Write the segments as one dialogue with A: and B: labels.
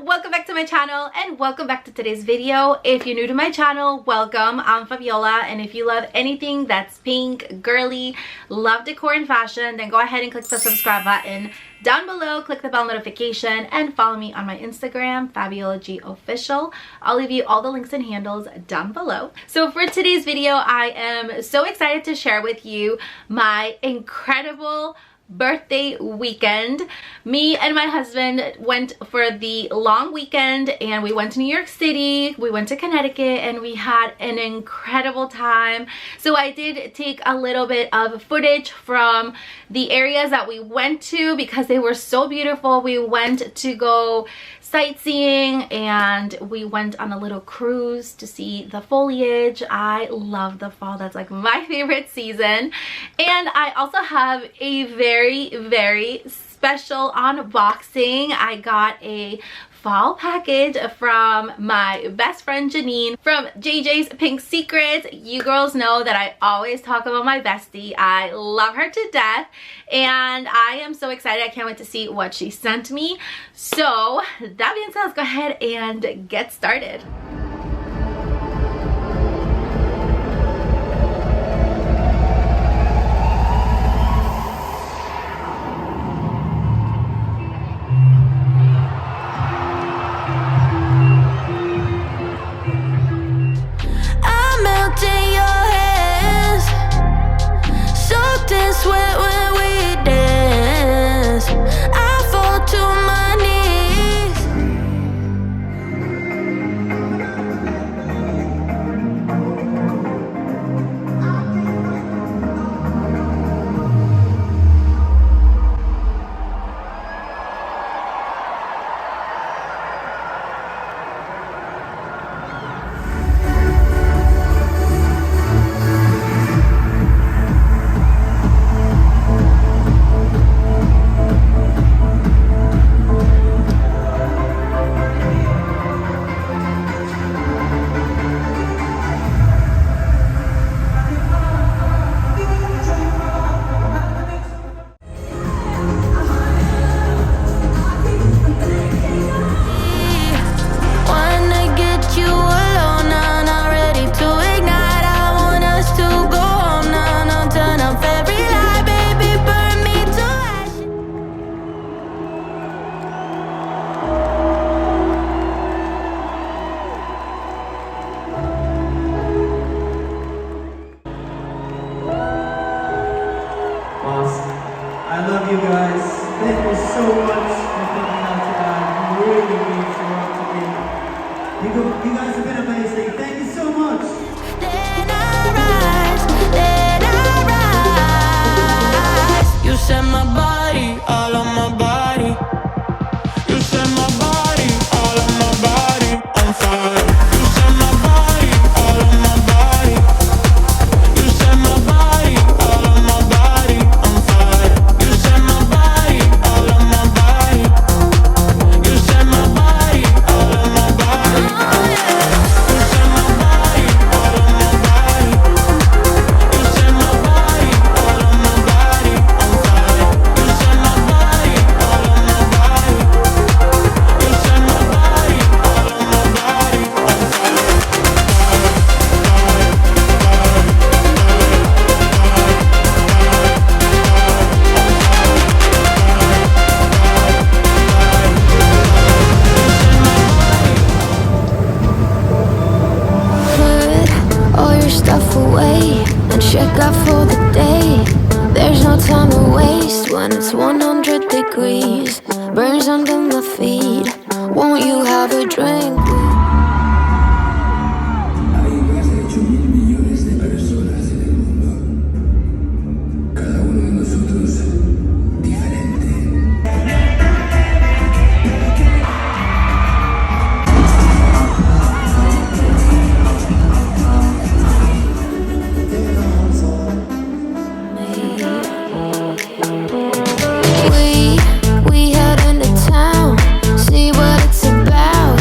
A: welcome back to my channel and welcome back to today's video. If you're new to my channel, welcome. I'm Fabiola, and if you love anything that's pink, girly, love decor and fashion, then go ahead and click the subscribe button down below, click the bell notification, and follow me on my Instagram, FABIOLAGOFFICIAL. I'll leave you all the links and handles down below. So for today's video, I am so excited to share with you my incredible birthday weekend. Me and my husband went for the long weekend and we went to New York City, we went to Connecticut, and we had an incredible time. So I did take a little bit of footage from the areas that we went to because they were so beautiful. We went to go sightseeing and we went on a little cruise to see the foliage. I love the fall. That's like my favorite season. And I also have a very special unboxing. I got a fall package from my best friend Janine from JJ's Pink Secrets. You girls know that I always talk about my bestie. I love her to death and I am so excited. I can't wait to see what she sent me. So that being said, let's go ahead and get started.
B: I love you guys. Thank you so much for coming out tonight. It really means a lot to me. You guys have been amazing. Thank you so much.
C: Then I rise. You set my body, all on my body. You set my body, all on my body on fire. You set my body, all on my body. You set my body, all on my body on fire. You set my body, all on my body. You set my body, all on my body. You set my body, all on my body. You set my body, all on my body on fire. You set my body, all on my body. You set my body, all on my body on fire. Put all your stuff away and check out for the day. There's no time to waste when it's 100 degrees. Burns under my feet. Won't you have a drink?
D: Hay más de 8.000 millones de personas en el mundo. Cada uno de nosotros diferente.
C: We head into town, see what it's about.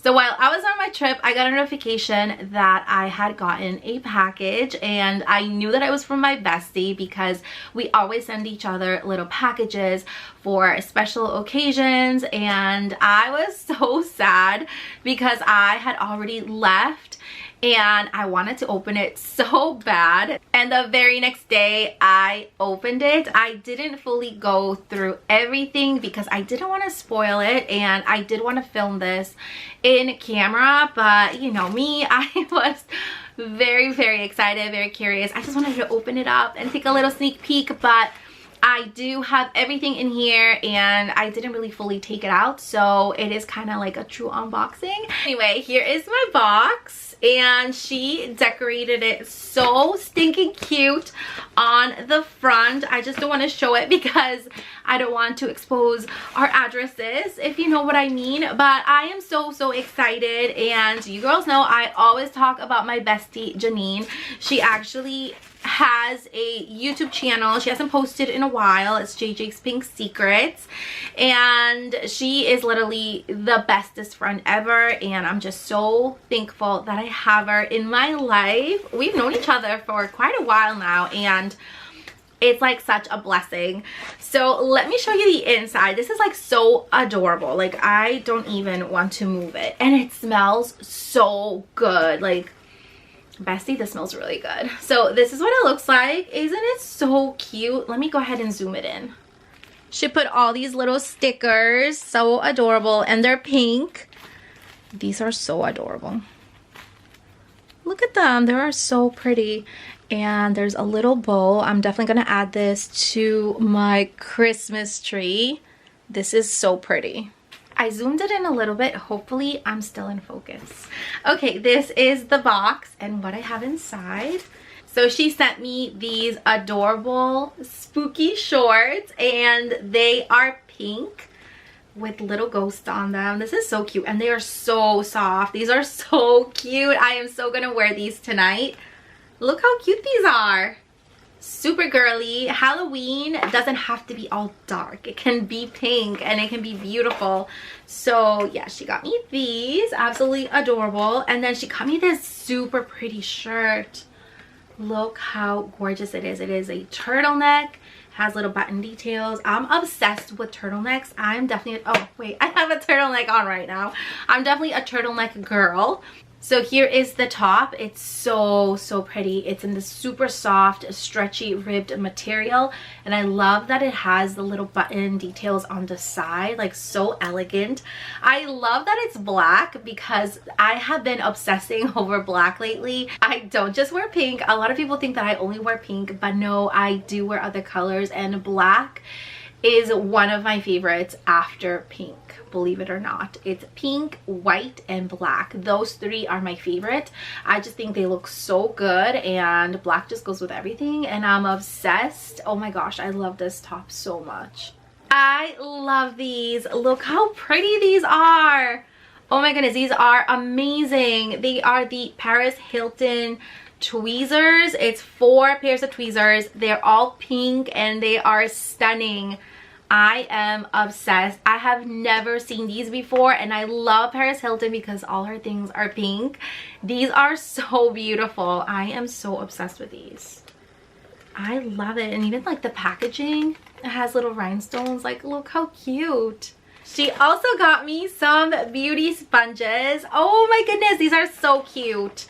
A: So while I was on my trip, I got a notification notification that I had gotten a package, and I knew that it was from my bestie because we always send each other little packages for special occasions. And I was so sad because I had already left and I wanted to open it so bad. And the very next day I opened it. I didn't fully go through everything because I didn't want to spoil it, and I did want to film this in camera, but you know me, I was very, very excited, very curious. I just wanted to open it up and take a little sneak peek, but I do have everything in here and I didn't really fully take it out, so it is kind of like a true unboxing. Anyway, here is my box, and she decorated it so stinking cute on the front. I just don't want to show it because I don't want to expose our addresses, if you know what I mean. But I am so excited, and you girls know I always talk about my bestie Janine. She actually has a YouTube channel. She hasn't posted in a while. It's JJ's Pink Secrets, and she is literally the bestest friend ever, and I'm just so thankful that I have her in my life. We've known each other for quite a while now, and it's like such a blessing. So let me show you the inside. This is like so adorable. Like, I don't even want to move it, and it smells so good. Like, bestie, this smells really good. So this is what it looks like. Isn't it so cute? Let me go ahead and zoom it in. She put all these little stickers, so adorable, and they're pink. These are so adorable. Look at them, they are so pretty. And there's a little bow. I'm definitely gonna add this to my Christmas tree. This is so pretty. I zoomed it in a little bit. Hopefully I'm still in focus. Okay, this is the box and what I have inside. So she sent me these adorable spooky shorts, and they are pink with little ghosts on them. This is so cute, and they are so soft. These are so cute. I am so gonna wear these tonight. Look how cute these are. Super girly. Halloween doesn't have to be all dark. It can be pink and it can be beautiful. So yeah, she got me these. Absolutely adorable. And then she got me this super pretty shirt. Look how gorgeous it is. It is a turtleneck. Has little button details. I'm obsessed with turtlenecks. I'm definitely, oh wait, I have a turtleneck on right now. I'm definitely a turtleneck girl. So here is the top. It's so pretty. It's in this super soft, stretchy, ribbed material, and I love that it has the little button details on the side, like so elegant. I love that it's black because I have been obsessing over black lately. I don't just wear pink. A lot of people think that I only wear pink, but no, I do wear other colors, and black is one of my favorites after pink. Believe it or not, it's pink, white, and black. Those three are my favorite. I just think they look so good, and black just goes with everything, and I'm obsessed. Oh my gosh, I love this top so much. I love these. Look how pretty these are. Oh my goodness, these are amazing. They are the Paris Hilton tweezers. It's 4 pairs of tweezers. They're all pink and they are stunning. I am obsessed. I have never seen these before, and I love Paris Hilton because all her things are pink. These are so beautiful. I am so obsessed with these. I love it. And even like the packaging, it has little rhinestones. Like, look how cute. She also got me some beauty sponges. Oh my goodness, these are so cute.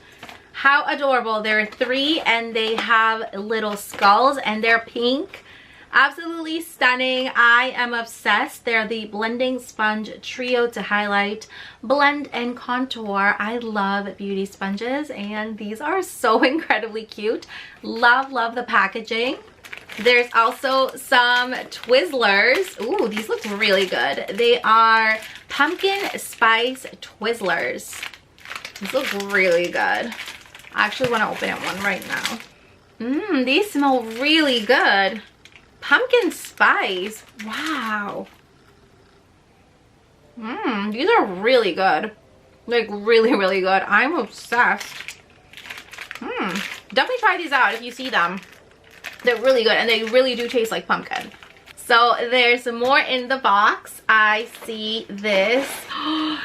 A: How adorable. There are 3 and they have little skulls and they're pink. Absolutely stunning. I am obsessed. They're the blending sponge trio to highlight, blend, and contour. I love beauty sponges, and these are so incredibly cute. Love the packaging. There's also some Twizzlers. Ooh, these look really good. They are pumpkin spice Twizzlers. These look really good. I actually want to open it one right now. These smell really good. Pumpkin spice. Wow. These are really good. Like, really good. I'm obsessed. Definitely try these out if you see them. They're really good, and they really do taste like pumpkin. So there's more in the box. I see this.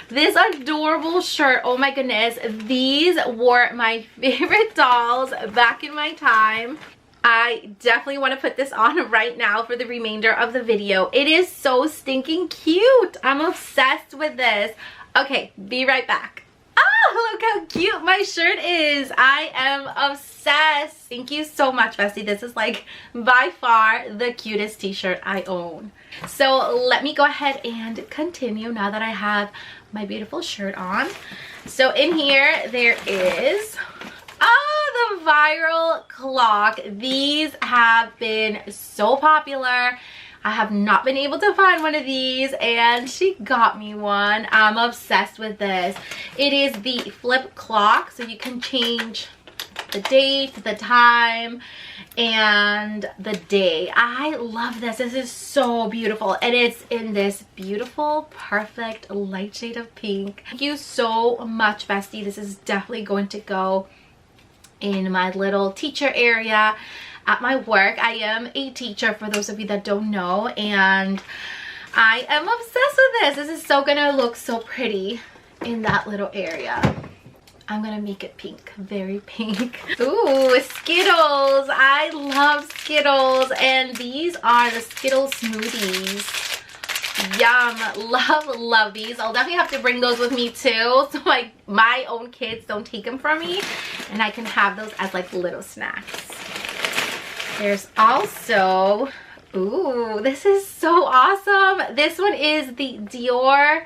A: This adorable shirt. Oh my goodness. These were my favorite dolls back in my time. I definitely want to put this on right now for the remainder of the video. It is so stinking cute. I'm obsessed with this. Okay, be right back. Oh, look how cute my shirt is. I am obsessed. Thank you so much, Bestie. This is like by far the cutest t-shirt I own. So let me go ahead and continue now that I have my beautiful shirt on. So in here there is the viral clock. These have been so popular. I have not been able to find one of these, and she got me one. I'm obsessed with this. It is the flip clock, so you can change the date, the time, and the day. I love this. This is so beautiful, and it's in this beautiful, perfect light shade of pink. Thank you so much, Bestie. This is definitely going to go in my little teacher area at my work. I am a teacher, for those of you that don't know, and I am obsessed with this. This is so gonna look so pretty in that little area. I'm gonna make it pink, very pink. Ooh, Skittles. I love Skittles, and these are the Skittles smoothies. Yum. Love these. I'll definitely have to bring those with me too, so like my own kids don't take them from me, and I can have those as like little snacks. There's also, ooh, this is so awesome. This one is the Dior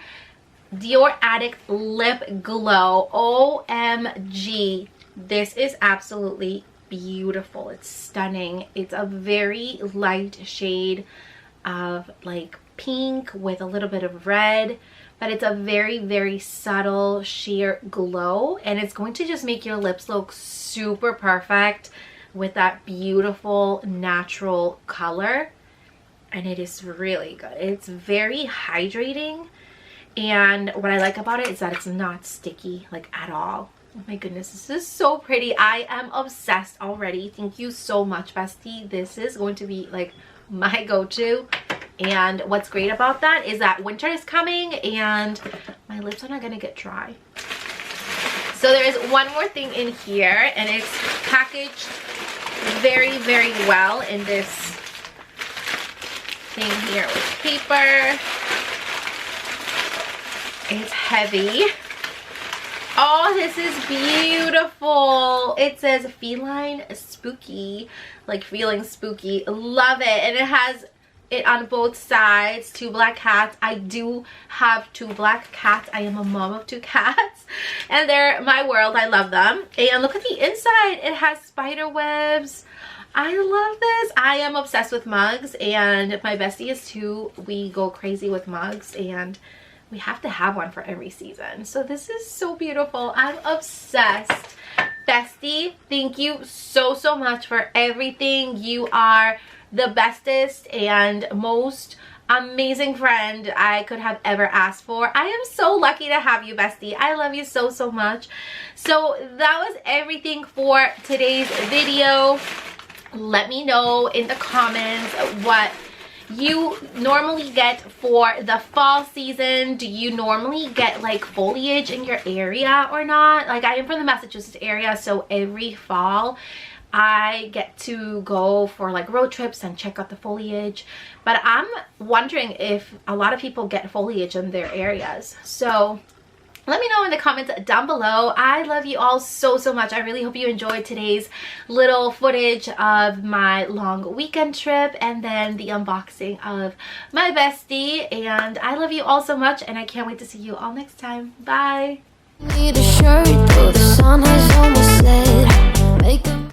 A: Addict Lip Glow. OMG. This is absolutely beautiful. It's stunning. It's a very light shade of like pink with a little bit of red, but it's a very, very subtle sheer glow, and it's going to just make your lips look super perfect with that beautiful natural color. And it is really good. It's very hydrating, and what I like about it is that it's not sticky like at all. Oh my goodness, this is so pretty. I am obsessed already. Thank you so much, Bestie. This is going to be like my go-to. And what's great about that is that winter is coming and my lips are not gonna get dry. So there is one more thing in here, and it's packaged very, very well in this thing here with paper. It's heavy. Oh, this is beautiful. It says feline spooky, like feeling spooky. Love it. And it has it on both sides. 2 black cats. I do have 2 black cats. I am a mom of 2 cats, and they're my world. I love them. And look at the inside. It has spider webs. I love this. I am obsessed with mugs, and my bestie is too. We go crazy with mugs, and we have to have one for every season. So this is so beautiful. I'm obsessed. Bestie, thank you so much for everything. You are the bestest and most amazing friend I could have ever asked for. I am so lucky to have you, Bestie. I love you so much. So that was everything for today's video. Let me know in the comments what you normally get for the fall season. Do you normally get like foliage in your area or not? Like, I am from the Massachusetts area, so every fall I get to go for like road trips and check out the foliage, but I'm wondering if a lot of people get foliage in their areas. So let me know in the comments down below. I love you all so much. I really hope you enjoyed today's little footage of my long weekend trip and then the unboxing of my bestie. And I love you all so much, and I can't wait to see you all next time. Bye.
E: Need a shirt, though the sun has almost set. Make them